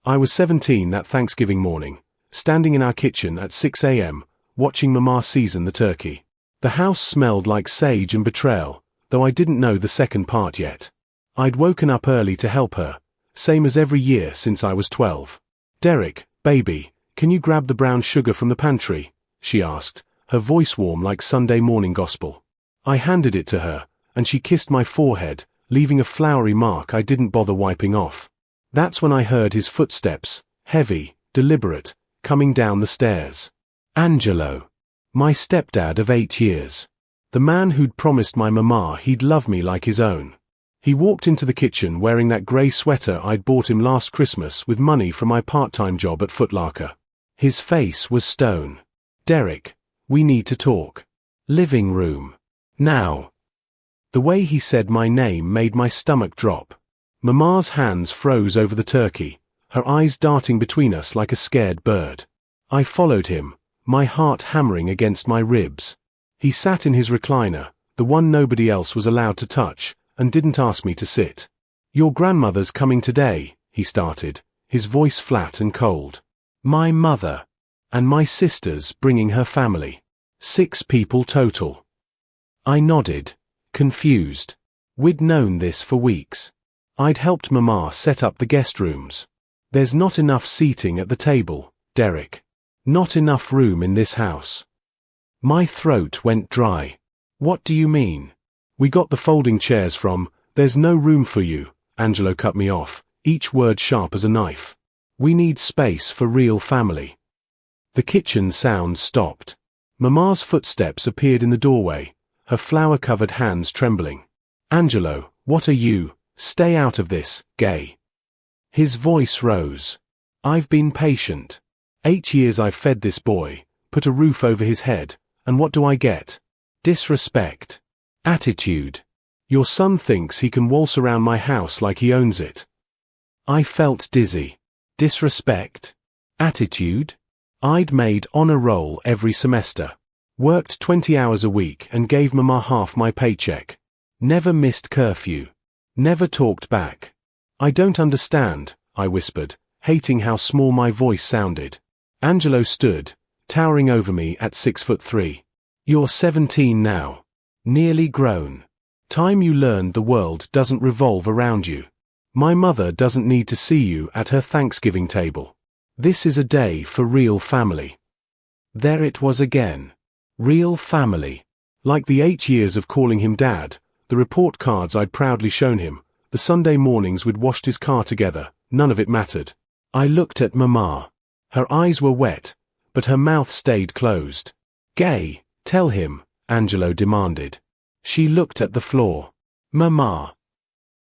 I was 17 that Thanksgiving morning, standing in our kitchen at 6 a.m., watching Mama season the turkey. The house smelled like sage and betrayal, though I didn't know the second part yet. I'd woken up early to help her, same as every year since I was 12. "Derek, baby, can you grab the brown sugar from the pantry?" she asked, her voice warm like Sunday morning gospel. I handed it to her, and she kissed my forehead, leaving a flowery mark I didn't bother wiping off. That's when I heard his footsteps, heavy, deliberate, coming down the stairs. Angelo. My stepdad of 8 years. The man who'd promised my mama he'd love me like his own. He walked into the kitchen wearing that grey sweater I'd bought him last Christmas with money from my part-time job at Foot Locker. His face was stone. "Derek, we need to talk. Living room. Now." The way he said my name made my stomach drop. Mama's hands froze over the turkey, her eyes darting between us like a scared bird. I followed him, my heart hammering against my ribs. He sat in his recliner, the one nobody else was allowed to touch, and didn't ask me to sit. "Your grandmother's coming today," he started, his voice flat and cold. "My mother. And my sister's bringing her family. 6 people total." I nodded, confused. We'd known this for weeks. I'd helped Mama set up the guest rooms. "There's not enough seating at the table, Derek. Not enough room in this house." My throat went dry. "What do you mean?" "We got the folding chairs from, there's no room for you," Angelo cut me off, each word sharp as a knife. "We need space for real family." The kitchen sounds stopped. Mama's footsteps appeared in the doorway, her flour-covered hands trembling. "Angelo, what are you? Stay out of this, gay." His voice rose. "I've been patient. 8 years I've fed this boy, put a roof over his head, and what do I get? Disrespect. Attitude. Your son thinks he can waltz around my house like he owns it." I felt dizzy. Disrespect? Attitude? I'd made honor roll every semester. Worked 20 hours a week and gave Mama half my paycheck. Never missed curfew. Never talked back. "I don't understand," I whispered, hating how small my voice sounded. Angelo stood, towering over me at 6'3". "You're 17 now. Nearly grown. Time you learned the world doesn't revolve around you. My mother doesn't need to see you at her Thanksgiving table. This is a day for real family." There it was again. Real family. Like the 8 years of calling him Dad, the report cards I'd proudly shown him, the Sunday mornings we'd washed his car together, none of it mattered. I looked at Mama. Her eyes were wet, but her mouth stayed closed. "Gay, tell him," Angelo demanded. She looked at the floor. "Mama."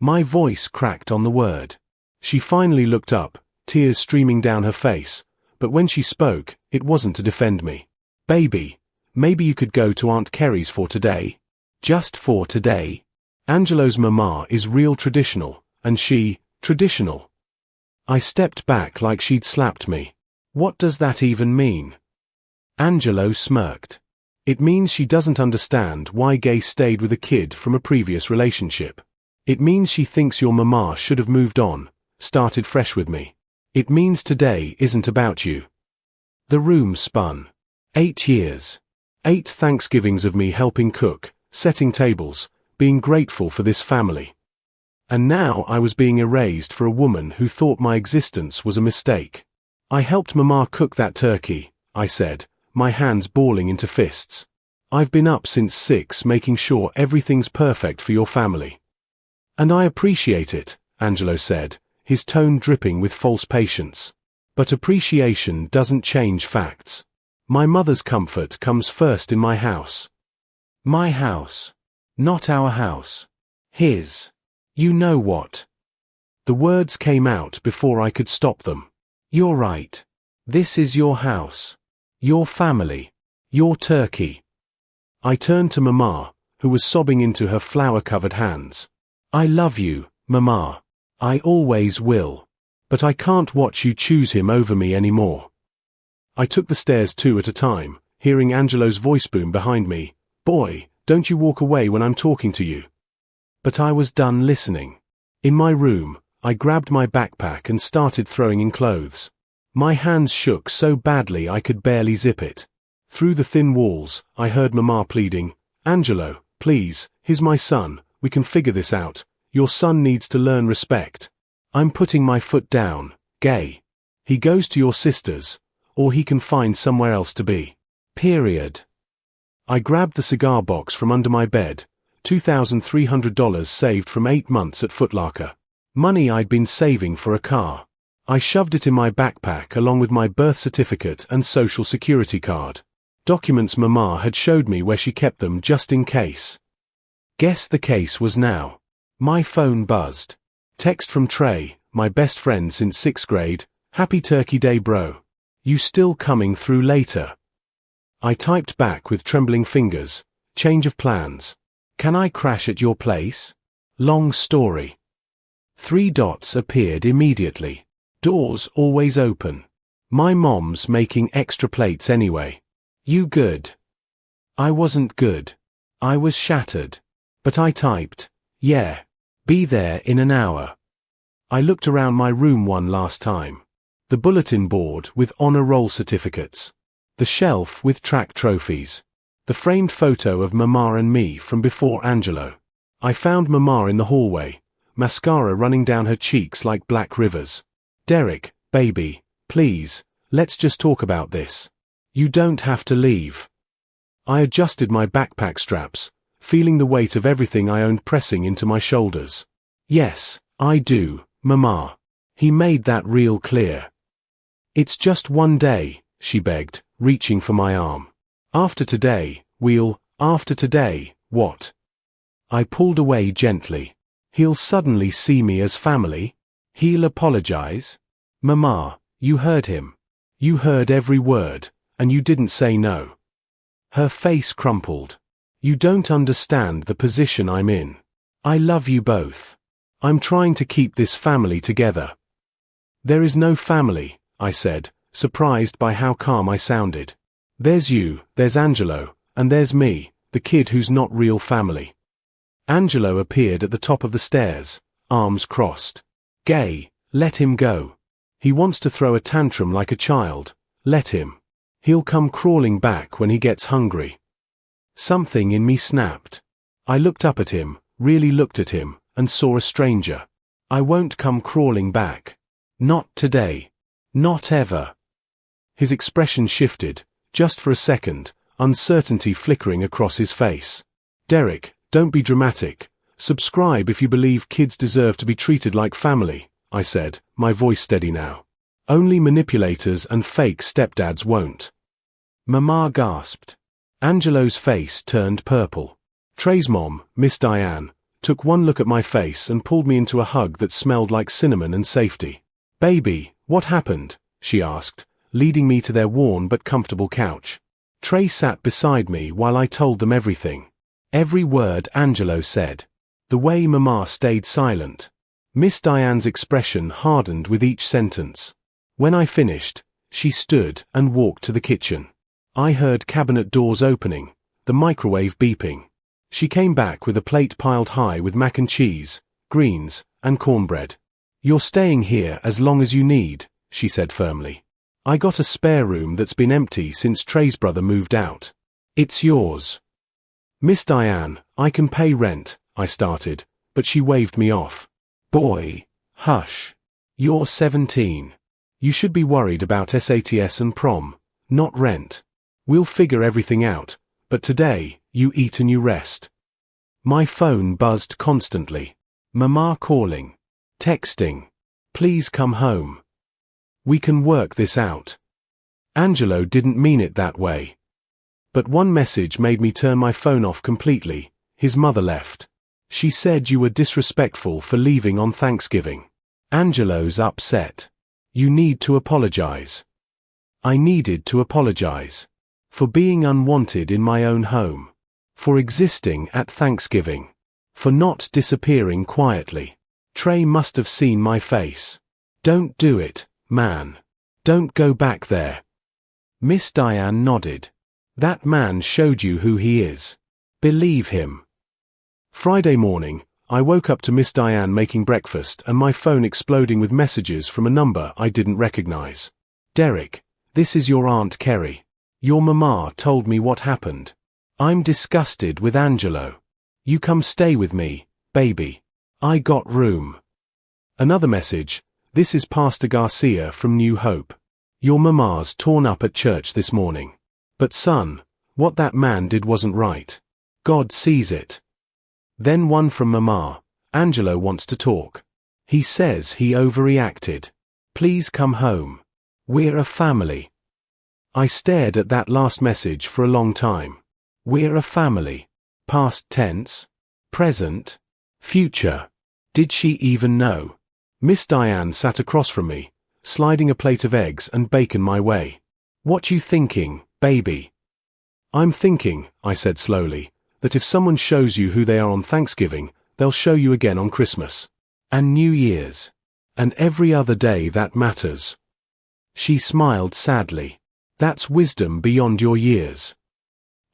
My voice cracked on the word. She finally looked up, tears streaming down her face, but when she spoke, it wasn't to defend me. "Baby, maybe you could go to Aunt Kerry's for today? Just for today? Angelo's mama is real traditional, and she, traditional." I stepped back like she'd slapped me. "What does that even mean?" Angelo smirked. "It means she doesn't understand why Gay stayed with a kid from a previous relationship. It means she thinks your mama should have moved on, started fresh with me. It means today isn't about you." The room spun. 8 years. 8 Thanksgivings of me helping cook, setting tables, being grateful for this family. And now I was being erased for a woman who thought my existence was a mistake. "I helped Mama cook that turkey," I said, my hands balling into fists. "I've been up since 6 making sure everything's perfect for your family." "And I appreciate it," Angelo said, his tone dripping with false patience. "But appreciation doesn't change facts. My mother's comfort comes first in my house." My house. Not our house. His. You know what? The words came out before I could stop them. "You're right. This is your house. Your family. Your turkey." I turned to Mama, who was sobbing into her flour-covered hands. "I love you, Mama. I always will. But I can't watch you choose him over me anymore." I took the stairs 2 at a time, hearing Angelo's voice boom behind me. "Boy, don't you walk away when I'm talking to you." But I was done listening. In my room, I grabbed my backpack and started throwing in clothes. My hands shook so badly I could barely zip it. Through the thin walls, I heard Mama pleading, "Angelo, please, he's my son, we can figure this out. Your son needs to learn respect." I'm putting my foot down, gay. He goes to your sister's, or he can find somewhere else to be. Period. I grabbed the cigar box from under my bed, $2,300 saved from 8 months at Foot Locker. Money I'd been saving for a car. I shoved it in my backpack along with my birth certificate and social security card. Documents Mama had showed me where she kept them just in case. Guess the case was now. My phone buzzed. Text from Trey, my best friend since 6th grade, "Happy Turkey Day bro. You still coming through later?" I typed back with trembling fingers, "Change of plans. Can I crash at your place?" Long story. 3 dots appeared immediately. Doors always open. My mom's making extra plates anyway. You good? I wasn't good. I was shattered. But I typed, "Yeah. Be there in an hour." I looked around my room one last time. The bulletin board with honor roll certificates. The shelf with track trophies. The framed photo of Mama and me from before Angelo. I found Mama in the hallway, mascara running down her cheeks like black rivers. "Derek, baby, please, let's just talk about this. You don't have to leave." I adjusted my backpack straps, feeling the weight of everything I owned pressing into my shoulders. "Yes, I do, Mama." He made that real clear. "It's just one day," she begged, reaching for my arm. "After today, after today, what?" I pulled away gently. "He'll suddenly see me as family? He'll apologize? Mama, you heard him. You heard every word, and you didn't say no." Her face crumpled. "You don't understand the position I'm in. I love you both. I'm trying to keep this family together." "There is no family," I said, surprised by how calm I sounded. "There's you, there's Angelo, and there's me, the kid who's not real family." Angelo appeared at the top of the stairs, arms crossed. "Gay, let him go. He wants to throw a tantrum like a child. Let him. He'll come crawling back when he gets hungry." Something in me snapped. I looked up at him, really looked at him, and saw a stranger. "I won't come crawling back. Not today. Not ever." His expression shifted, just for a second, uncertainty flickering across his face. "Derek, don't be dramatic. Subscribe if you believe kids deserve to be treated like family," I said, my voice steady now. "Only manipulators and fake stepdads won't." Mama gasped. Angelo's face turned purple. Trey's mom, Miss Diane, took one look at my face and pulled me into a hug that smelled like cinnamon and safety. "Baby, what happened?" she asked, leading me to their worn but comfortable couch. Trey sat beside me while I told them everything. Every word Angelo said. The way Mama stayed silent. Miss Diane's expression hardened with each sentence. When I finished, she stood and walked to the kitchen. I heard cabinet doors opening, the microwave beeping. She came back with a plate piled high with mac and cheese, greens, and cornbread. "You're staying here as long as you need," she said firmly. "I got a spare room that's been empty since Trey's brother moved out. It's yours." "Miss Diane, I can pay rent," I started, but she waved me off. "Boy, hush. You're 17. You should be worried about SATs and prom, not rent. We'll figure everything out, but today, you eat and you rest." My phone buzzed constantly. Mama calling. Texting. "Please come home. We can work this out." Angelo didn't mean it that way. But one message made me turn my phone off completely. His mother left. "She said you were disrespectful for leaving on Thanksgiving. Angelo's upset. You need to apologize." I needed to apologize. For being unwanted in my own home. For existing at Thanksgiving. For not disappearing quietly. Trey must have seen my face. "Don't do it, man. Don't go back there." Miss Diane nodded. "That man showed you who he is. Believe him." Friday morning, I woke up to Miss Diane making breakfast and my phone exploding with messages from a number I didn't recognize. Derek, this is your Aunt Kerry. Your mama told me what happened. I'm disgusted with Angelo. You come stay with me, baby. I got room. Another message. This is Pastor Garcia from New Hope. Your mama's torn up at church this morning. But son, what that man did wasn't right. God sees it. Then one from Mama. Angelo wants to talk. He says he overreacted. Please come home. We're a family. I stared at that last message for a long time. We're a family. Past tense? Present? Future? Did she even know? Miss Diane sat across from me, sliding a plate of eggs and bacon my way. What you thinking, baby? I'm thinking, I said slowly, that if someone shows you who they are on Thanksgiving, they'll show you again on Christmas. And New Year's. And every other day that matters. She smiled sadly. That's wisdom beyond your years.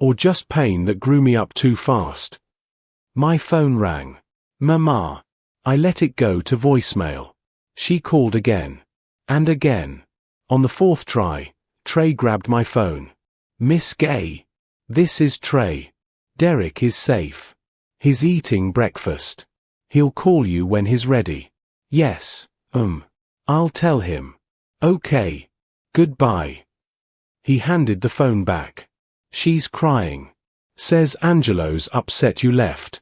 Or just pain that grew me up too fast. My phone rang. Mama. I let it go to voicemail. She called again. And again. On the fourth try, Trey grabbed my phone. Miss Gay. This is Trey. Derek is safe. He's eating breakfast. He'll call you when he's ready. Yes, I'll tell him. Okay. Goodbye. He handed the phone back. She's crying. Says Angelo's upset you left.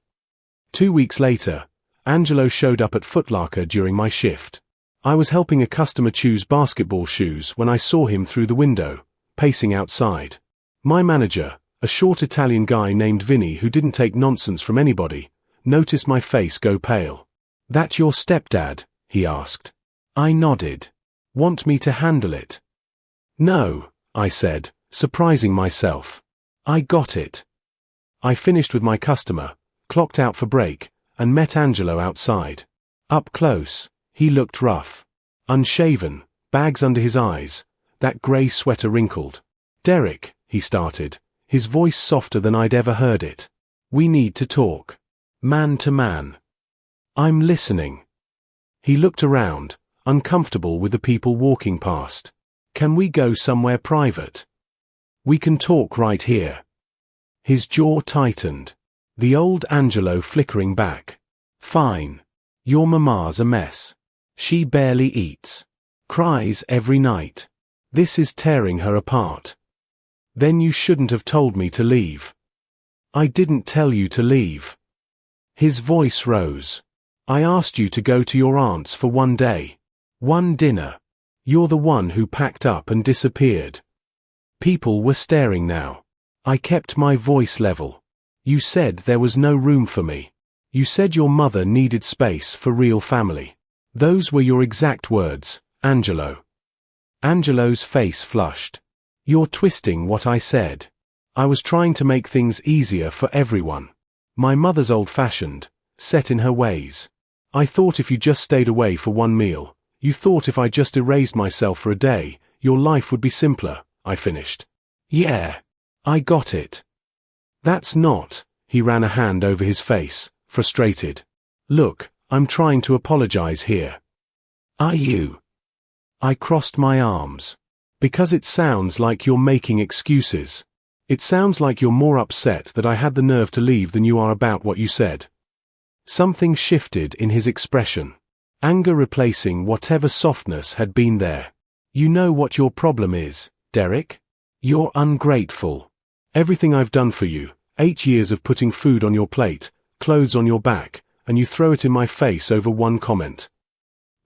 2 weeks later, Angelo showed up at Foot Locker during my shift. I was helping a customer choose basketball shoes when I saw him through the window, pacing outside. My manager, a short Italian guy named Vinny who didn't take nonsense from anybody, noticed my face go pale. That your stepdad? He asked. I nodded. Want me to handle it? No, I said, surprising myself. I got it. I finished with my customer, clocked out for break, and met Angelo outside. Up close, he looked rough. Unshaven, bags under his eyes, that grey sweater wrinkled. Derek, he started, his voice softer than I'd ever heard it. We need to talk. Man to man. I'm listening. He looked around, uncomfortable with the people walking past. Can we go somewhere private? We can talk right here. His jaw tightened. The old Angelo flickering back. Fine. Your mama's a mess. She barely eats. Cries every night. This is tearing her apart. Then you shouldn't have told me to leave. I didn't tell you to leave. His voice rose. I asked you to go to your aunt's for one day. One dinner. You're the one who packed up and disappeared. People were staring now. I kept my voice level. You said there was no room for me. You said your mother needed space for real family. Those were your exact words, Angelo. Angelo's face flushed. You're twisting what I said. I was trying to make things easier for everyone. My mother's old-fashioned, set in her ways. I thought if you just stayed away for one meal, you thought if I just erased myself for a day, your life would be simpler, I finished. Yeah. I got it. That's not, he ran a hand over his face, frustrated. Look, I'm trying to apologize here. Are you? I crossed my arms. Because it sounds like you're making excuses. It sounds like you're more upset that I had the nerve to leave than you are about what you said. Something shifted in his expression. Anger replacing whatever softness had been there. You know what your problem is, Derek? You're ungrateful. Everything I've done for you, 8 years of putting food on your plate, clothes on your back, and you throw it in my face over one comment.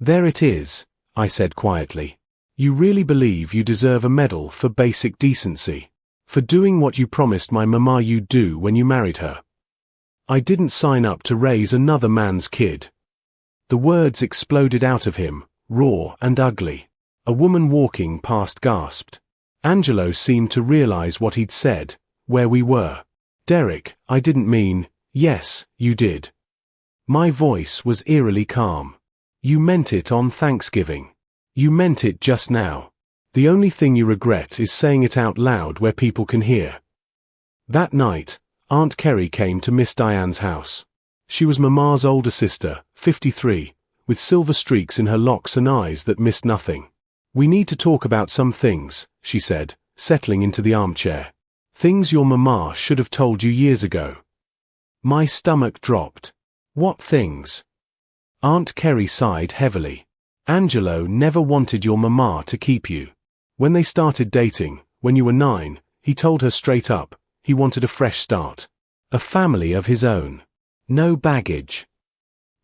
There it is, I said quietly. You really believe you deserve a medal for basic decency, for doing what you promised my mama you'd do when you married her. I didn't sign up to raise another man's kid. The words exploded out of him, raw and ugly. A woman walking past gasped. Angelo seemed to realize what he'd said, where we were. Derek, I didn't mean, yes, you did. My voice was eerily calm. You meant it on Thanksgiving. You meant it just now. The only thing you regret is saying it out loud where people can hear. That night, Aunt Kerry came to Miss Diane's house. She was Mama's older sister, 53, with silver streaks in her locks and eyes that missed nothing. "We need to talk about some things," she said, settling into the armchair. "Things your Mama should have told you years ago." My stomach dropped. "What things?" Aunt Kerry sighed heavily. "Angelo never wanted your Mama to keep you. When they started dating, when you were 9, he told her straight up, he wanted a fresh start. A family of his own. No baggage."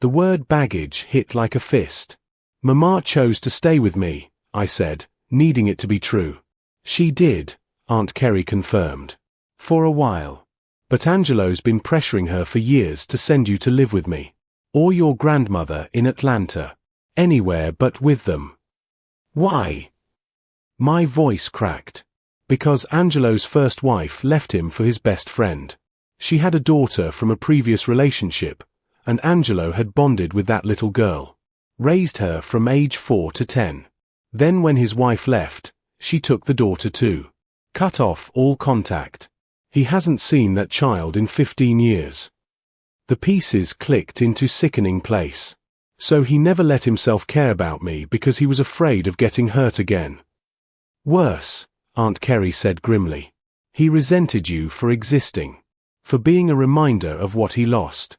The word baggage hit like a fist. "Mama chose to stay with me," I said, needing it to be true. "She did," Aunt Kerry confirmed. "For a while. But Angelo's been pressuring her for years to send you to live with me. Or your grandmother in Atlanta. Anywhere but with them." "Why?" My voice cracked. "Because Angelo's first wife left him for his best friend. She had a daughter from a previous relationship, and Angelo had bonded with that little girl. Raised her from age 4 to 10. Then when his wife left, she took the daughter too. Cut off all contact. He hasn't seen that child in 15 years. The pieces clicked into sickening place. So he never let himself care about me because he was afraid of getting hurt again." "Worse," Aunt Kerry said grimly. "He resented you for existing. For being a reminder of what he lost."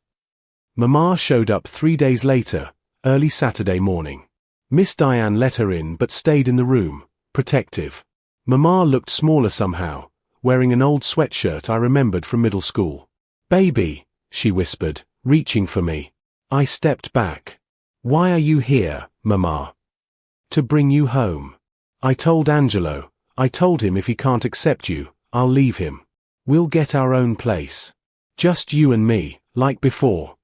Mama showed up 3 days later, early Saturday morning. Miss Diane let her in but stayed in the room, protective. Mama looked smaller somehow, wearing an old sweatshirt I remembered from middle school. "Baby," she whispered, reaching for me. I stepped back. "Why are you here, Mama?" "To bring you home. I told Angelo, I told him if he can't accept you, I'll leave him. We'll get our own place. Just you and me, like before."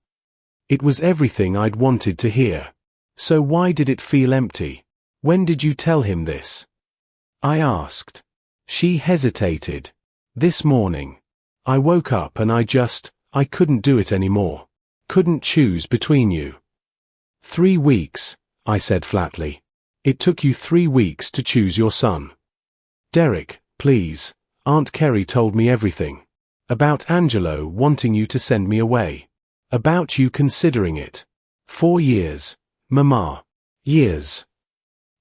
It was everything I'd wanted to hear. "So why did it feel empty? When did you tell him this?" I asked. She hesitated. "This morning. I woke up and I couldn't do it anymore. Couldn't choose between you." 3 weeks, I said flatly. "It took you 3 weeks to choose your son." "Derek, please, Aunt Kerry told me everything. About Angelo wanting you to send me away. About you considering it. 4 years, Mama. Years."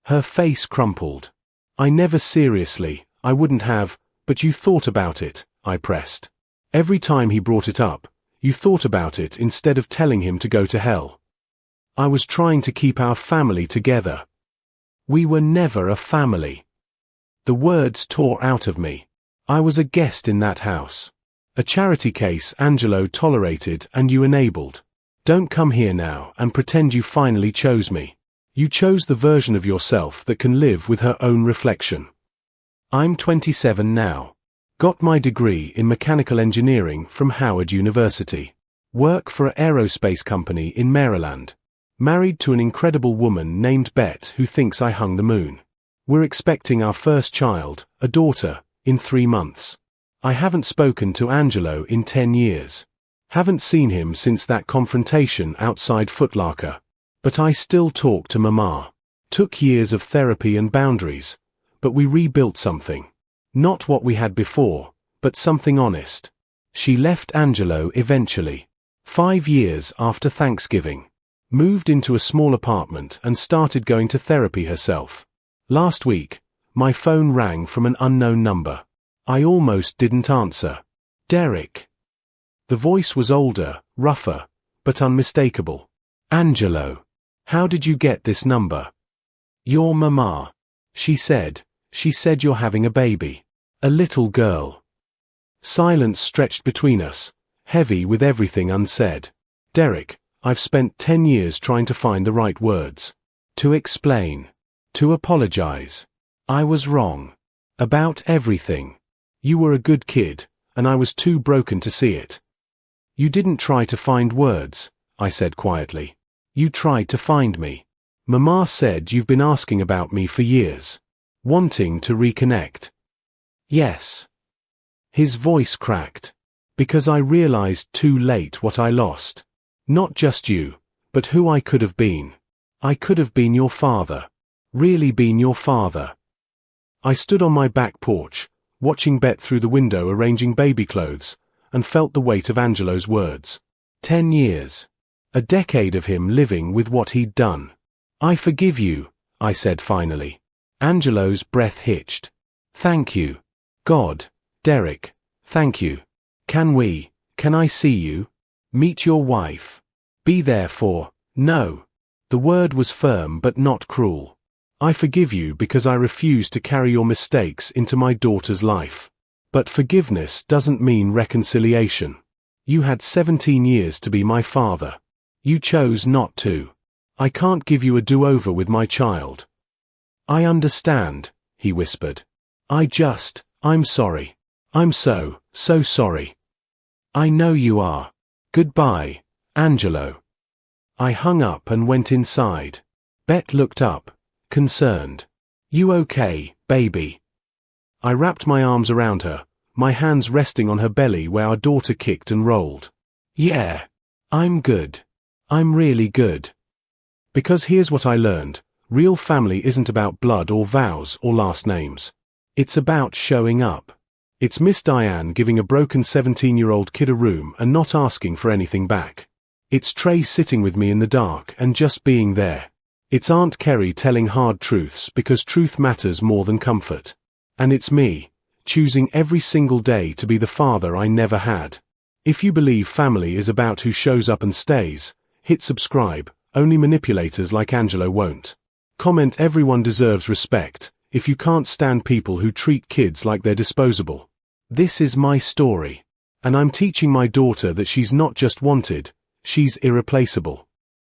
Her face crumpled. "I never seriously, I wouldn't have, but you thought about it," I pressed. "Every time he brought it up, you thought about it instead of telling him to go to hell. I was trying to keep our family together." "We were never a family." The words tore out of me. I was a guest in that house. A charity case Angelo tolerated and you enabled. Don't come here now and pretend you finally chose me. You chose the version of yourself that can live with her own reflection. I'm 27 now. Got my degree in mechanical engineering from Howard University. Work for an aerospace company in Maryland. Married to an incredible woman named Bette who thinks I hung the moon. We're expecting our first child, a daughter, in 3 months. I haven't spoken to Angelo in 10 years. Haven't seen him since that confrontation outside Foot Locker. But I still talk to Mama. Took years of therapy and boundaries, but we rebuilt something. Not what we had before, but something honest. She left Angelo eventually. 5 years after Thanksgiving. Moved into a small apartment and started going to therapy herself. Last week, my phone rang from an unknown number. I almost didn't answer. "Derek." The voice was older, rougher, but unmistakable. "Angelo. How did you get this number?" "Your Mama. She said you're having a baby. A little girl." Silence stretched between us, heavy with everything unsaid. "Derek, I've spent 10 years trying to find the right words. To explain. To apologize. I was wrong. About everything. You were a good kid, and I was too broken to see it." "You didn't try to find words," I said quietly. "You tried to find me. Mama said you've been asking about me for years. Wanting to reconnect." "Yes." His voice cracked. "Because I realized too late what I lost. Not just you, but who I could have been. I could have been your father. Really been your father." I stood on my back porch, watching Bette through the window arranging baby clothes, and felt the weight of Angelo's words. 10 years. A decade of him living with what he'd done. I forgive you, I said finally. Angelo's breath hitched. Thank you. God, Derek, thank you. Can I see you? Meet your wife. Be there for, no. The word was firm but not cruel. I forgive you because I refuse to carry your mistakes into my daughter's life. But forgiveness doesn't mean reconciliation. You had 17 years to be my father. You chose not to. I can't give you a do-over with my child. I understand, he whispered. I'm sorry. I'm so sorry. I know you are. Goodbye, Angelo. I hung up and went inside. Bet looked up, concerned. You okay, baby? I wrapped my arms around her, my hands resting on her belly where our daughter kicked and rolled. Yeah. I'm good. I'm really good. Because here's what I learned. Real family isn't about blood or vows or last names. It's about showing up. It's Miss Diane giving a broken 17-year-old kid a room and not asking for anything back. It's Trey sitting with me in the dark and just being there. It's Aunt Kerry telling hard truths because truth matters more than comfort. And it's me, choosing every single day to be the father I never had. If you believe family is about who shows up and stays, hit subscribe. Only manipulators like Angelo won't. Comment everyone deserves respect if you can't stand people who treat kids like they're disposable. This is my story. And I'm teaching my daughter that she's not just wanted, she's irreplaceable.